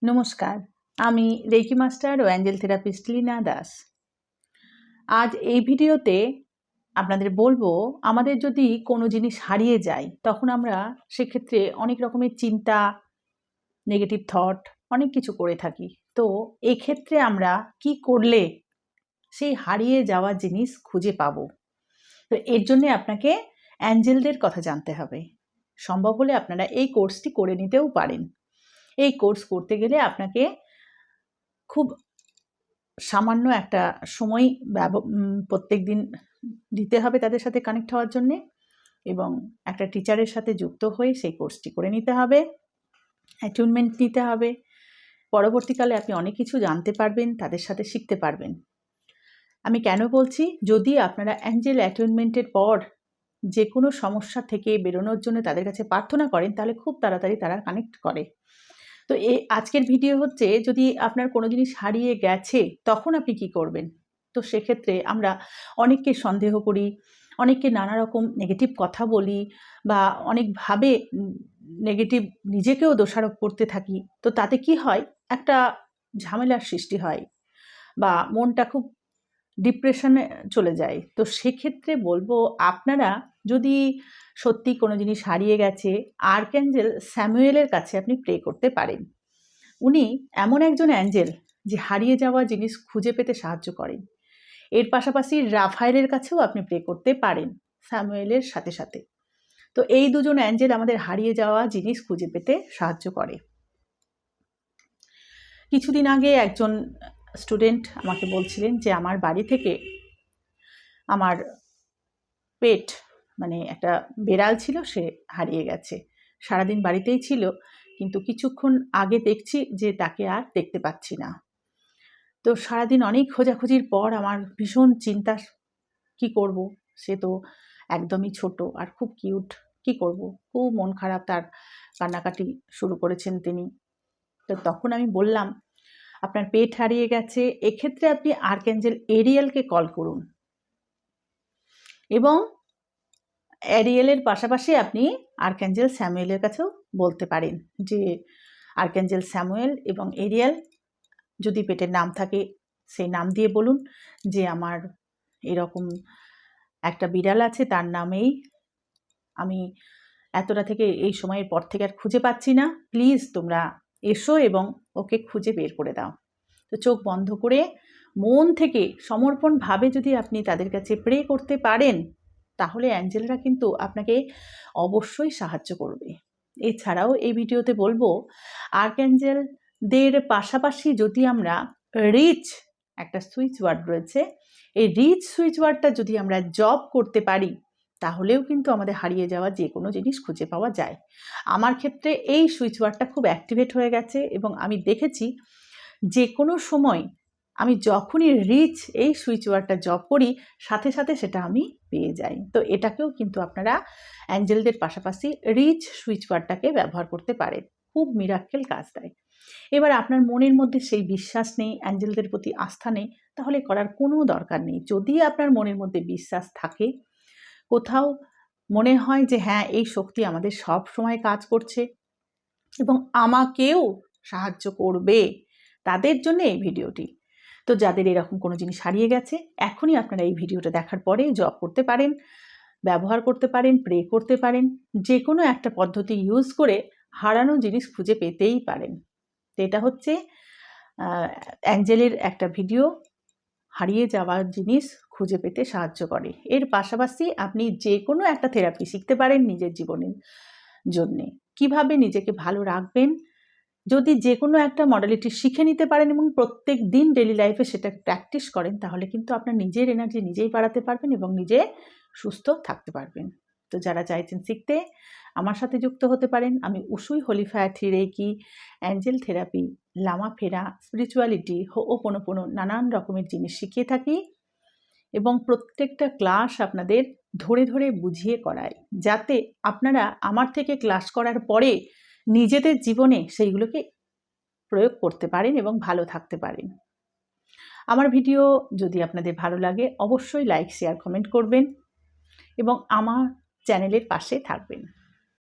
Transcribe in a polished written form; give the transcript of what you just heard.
নমস্কার, আমি reiki master ও Angel therapist Leena Das. আজ এই ভিডিওতে আপনাদের বলবো, আমাদের যদি কোনো জিনিস হারিয়ে যায় তখন আমরা সেক্ষেত্রে অনেক রকমের চিন্তা, নেগেটিভ থট অনেক কিছু করে থাকি। তো এক্ষেত্রে আমরা কি করলে সেই হারিয়ে যাওয়া জিনিস খুঁজে পাবো? তো এর জন্যে আপনাকে অ্যাঞ্জেলদের কথা জানতে হবে। সম্ভব হলে আপনারা এই কোর্সটি করে নিতেও পারেন। এই কোর্স করতে গেলে আপনাকে খুব সামান্য একটা সময় প্রত্যেক দিন দিতে হবে তাদের সাথে কানেক্ট হওয়ার জন্যে, এবং একটা টিচারের সাথে যুক্ত হয়ে সেই কোর্সটি করে নিতে হবে, অ্যাটিউনমেন্ট নিতে হবে। পরবর্তীকালে আপনি অনেক কিছু জানতে পারবেন, তাদের সাথে শিখতে পারবেন। আমি কেন বলছি, যদি আপনারা অ্যাঞ্জেল অ্যাটিউনমেন্টের পর যে কোনো সমস্যা থেকে বেরোনোর জন্য তাদের কাছে প্রার্থনা করেন, তাহলে খুব তাড়াতাড়ি তারা কানেক্ট করে। তো আজকের ভিডিও হচ্ছে, যদি আপনার কোনো জিনিস হারিয়ে গেছে তখন আপনি কি করবেন। তো সেক্ষেত্রে আমরা অনেককে সন্দেহ করি, অনেককে নানা রকম নেগেটিভ কথা বলি, বা অনেকভাবে নেগেটিভ নিজেকেও দোষারোপ করতে থাকি। তো তাতে কি হয়, একটা ঝামেলার সৃষ্টি হয় বা মনটা খুব ডিপ্রেশনে চলে যায়। তো সেক্ষেত্রে বলবো, আপনারা যদি সত্যি কোনো জিনিস হারিয়ে গেছে, আর্কঅ্যাঞ্জেল স্যামুয়েলের কাছে আপনি প্রে করতে পারেন। উনি এমন একজন অ্যাঞ্জেল যে হারিয়ে যাওয়া জিনিস খুঁজে পেতে সাহায্য করেন। এর পাশাপাশি রাফায়েলের কাছেও আপনি প্রে করতে পারেন স্যামুয়েলের সাথে সাথে। তো এই দুজন অ্যাঞ্জেল আমাদের হারিয়ে যাওয়া জিনিস খুঁজে পেতে সাহায্য করে। কিছুদিন আগে একজন স্টুডেন্ট আমাকে বলছিলেন যে আমার বাড়ি থেকে আমার পেট, মানে একটা বেড়াল ছিল, সে হারিয়ে গেছে। সারাদিন বাড়িতেই ছিল, কিন্তু কিছুক্ষণ আগে দেখছি যে তাকে আর দেখতে পাচ্ছি না। তো সারাদিন অনেক খোঁজাখুঁজির পর আমার ভীষণ চিন্তা, কি করব, সে তো একদমই ছোট আর খুব কিউট, কি করব, খুব মন খারাপ, তার কান্নাকাটি শুরু করেছেন তিনি। তো তখন আমি বললাম, আপনার পেট হারিয়ে গেছে, এক্ষেত্রে আপনি আর্কঅ্যাঞ্জেল এরিয়েলকে কল করুন, এবং এরিয়েলের পাশাপাশি আপনি আর্কঅ্যাঞ্জেল স্যামুয়েলের কাছেও বলতে পারেন যে আর্কঅ্যাঞ্জেল স্যামুয়েল এবং এরিয়েল, যদি পেটের নাম থাকে সেই নাম দিয়ে বলুন যে আমার এরকম একটা বিড়াল আছে, তার নামেই আমি এতটা থেকে এই সময়ের পর থেকে আর খুঁজে পাচ্ছি না, প্লিজ তোমরা এসো এবং ওকে খুঁজে বের করে দাও। তো চোখ বন্ধ করে মন থেকে সমর্পণভাবে যদি আপনি তাদের কাছে প্রে করতে পারেন, তাহলে অ্যাঞ্জেলরা কিন্তু আপনাকে অবশ্যই সাহায্য করবে। এছাড়াও এই ভিডিওতে বলবো, আর্কঅ্যাঞ্জেলদের পাশাপাশি যদি আমরা রিচ, একটা সুইচ ওয়ার্ড রয়েছে, এই রিচ সুইচ ওয়ার্ডটা যদি আমরা জব করতে পারি, তাহলেও কিন্তু আমাদের হারিয়ে যাওয়া যে কোনো জিনিস খুঁজে পাওয়া যায়। আমার ক্ষেত্রে এই সুইচ ওয়ার্ডটা খুব অ্যাক্টিভেট হয়ে গেছে, এবং আমি দেখেছি যে কোনো সময় আমি যখনই রিচ এই সুইচ ওয়ার্ডটা জব করি, সাথে সাথে সেটা আমি পেয়ে যাই। তো এটাকেও কিন্তু আপনারা অ্যাঞ্জেলদের পাশাপাশি রিচ সুইচ ওয়ার্ডটাকে ব্যবহার করতে পারেন, খুব মিরাক্কেল কাজ দেয়। এবার আপনার মনের মধ্যে সেই বিশ্বাস নেই, অ্যাঞ্জেলদের প্রতি আস্থা নেই, তাহলে করার কোনো দরকার নেই। যদি আপনার মনের মধ্যে বিশ্বাস থাকে, কোথাও মনে হয় যে হ্যাঁ, এই শক্তি আমাদের সব সময় কাজ করছে এবং আমাকেও সাহায্য করবে, তাদের জন্য এই ভিডিওটি। তো যাদের এরকম কোনো জিনিস হারিয়ে গেছে, এখনই আপনারা এই ভিডিওটা দেখার পরে জব করতে পারেন, ব্যবহার করতে পারেন, প্রে করতে পারেন, যে কোনো একটা পদ্ধতি ইউজ করে হারানো জিনিস খুঁজে পেতেই পারেন। তো এটা হচ্ছে অ্যাঞ্জেলের একটা ভিডিও, হারিয়ে যাওয়া জিনিস খুঁজে পেতে সাহায্য করে। এর পাশাপাশি আপনি যে কোনো একটা থেরাপি শিখতে পারেন নিজের জীবনের জন্যে, কিভাবে নিজেকে ভালো রাখবেন। যদি যে কোনো একটা মডালিটি শিখে নিতে পারেন এবং প্রত্যেক দিন ডেলি লাইফে সেটা প্র্যাকটিস করেন, তাহলে কিন্তু আপনার নিজের এনার্জি নিজেই বাড়াতে পারবেন এবং নিজে সুস্থ থাকতে পারবেন। তো যারা চাইছেন শিখতে, আমার সাথে যুক্ত হতে পারেন। আমি Usui holy fire three reiki, angel therapy, Lama Fera, spirituality, হো'ওপোনোপোনো নানান রকমের জিনিস শিখিয়ে থাকি, এবং প্রত্যেকটা ক্লাস আপনাদের ধরে ধরে বুঝিয়ে করাই, যাতে আপনারা আমার থেকে ক্লাস করার পরে নিজেদের জীবনে সেইগুলোকে প্রয়োগ করতে পারেন এবং ভালো থাকতে পারেন। আমার ভিডিও যদি আপনাদের ভালো লাগে, অবশ্যই লাইক, শেয়ার, কমেন্ট করবেন এবং আমার চ্যানেলের পাশে থাকবেন।